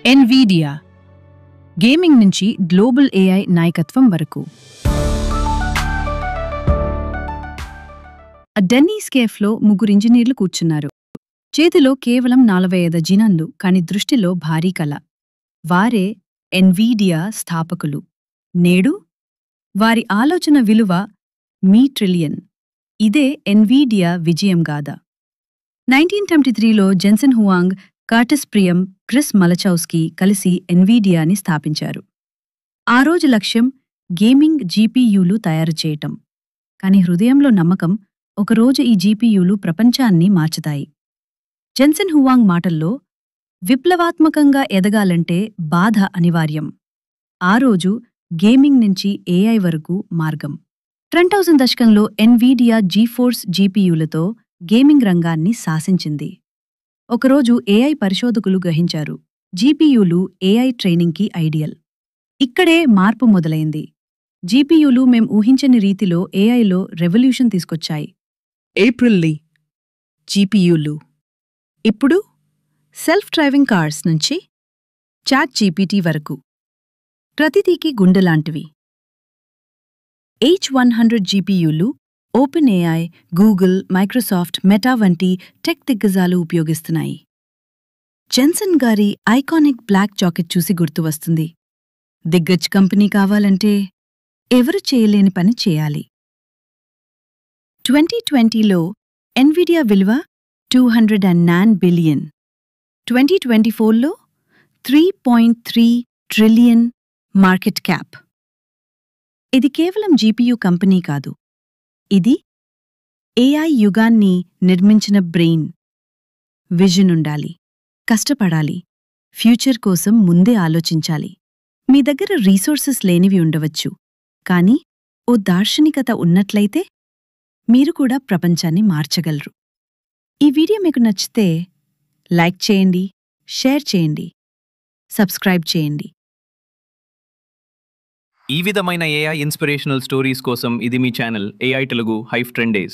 Nvidia gaming నుంచి global AI నాయకత్వం వరకు. డెన్నీస్ కేఫ్లో ముగ్గురు ఇంజనీర్లు కూర్చున్నారు. చేతిలో కేవలం 45 జినన్లు, కాని దృష్టిలో భారీ కళ. వారే ఎన్విడియా స్థాపకులు. నేడు వారి ఆలోచన విలువ మీ ట్రిలియన్. ఇదే ఎన్విడియా విజయం గాథ. 1923లో జెన్సన్ హువాంగ్, కర్టిస్ ప్రియం, క్రిస్ మలచౌస్కీ కలిసి ఎన్విడియాని స్థాపించారు. ఆ రోజు లక్ష్యం గేమింగ్ జీపీయూలు తయారు చేయటం. కాని హృదయంలో నమ్మకం, ఒకరోజు ఈ జీపీయూలు ప్రపంచాన్ని మార్చుతాయి. జెన్సన్ హువాంగ్ మాటల్లో, విప్లవాత్మకంగా ఎదగాలంటే బాధ అనివార్యం. ఆ రోజు గేమింగ్ నుంచి ఏఐ వరకు మార్గం. 2000 దశకంలో ఎన్విడియా జీఫోర్స్ జీపీయూలతో గేమింగ్ రంగాన్ని శాసించింది. ఒకరోజు ఏఐ పరిశోధకులు గ్రహించారు, జీపీయూలు ఏఐ ట్రైనింగ్కి ఐడియల్. ఇక్కడే మార్పు మొదలైంది. జీపీయూలు మేం ఊహించని రీతిలో ఏఐలో రెవల్యూషన్ తీసుకొచ్చాయి. ఏప్రిల్ లీ జీపీయూలు ఇప్పుడు సెల్ఫ్ డ్రైవింగ్ కార్స్ నుంచి చాట్ జీపీటీ వరకు ప్రతిదీకి గుండెలాంటివి. H100 జీపీయూలు OpenAI, Google, Microsoft, Meta వంటి టెక్ దిగ్గజాలు ఉపయోగిస్తున్నాయి. జెన్సన్ గారి ఐకానిక్ బ్లాక్ జాకెట్ చూసి గుర్తువస్తుంది, దిగ్గజ్ కంపెనీ కావాలంటే ఎవరు చేయలేని పని చేయాలి. 2020లో ఎన్విడియా విలువ $209 బిలియన్, 2024లో $3.3 ట్రిలియన్ మార్కెట్ క్యాప్. ఇది కేవలం జీపీయూ కంపెనీ కాదు, ఇది ఏఐ యుగాన్ని నిర్మించిన బ్రెయిన్. విజన్ ఉండాలి, కష్టపడాలి, ఫ్యూచర్ కోసం ముందే ఆలోచించాలి. మీ దగ్గర రీసోర్సెస్ లేనివి ఉండవచ్చు, కానీ ఓ దార్శనికత ఉన్నట్లయితే మీరు కూడా ప్రపంచాన్ని మార్చగలరు. ఈ వీడియో మీకు నచ్చితే లైక్ చేయండి, షేర్ చేయండి, సబ్స్క్రైబ్ చేయండి. ఈ విధమైన ఏఐ ఇన్స్పిరేషనల్ స్టోరీస్ కోసం ఇది మీ channel AI Telugu hype trend days.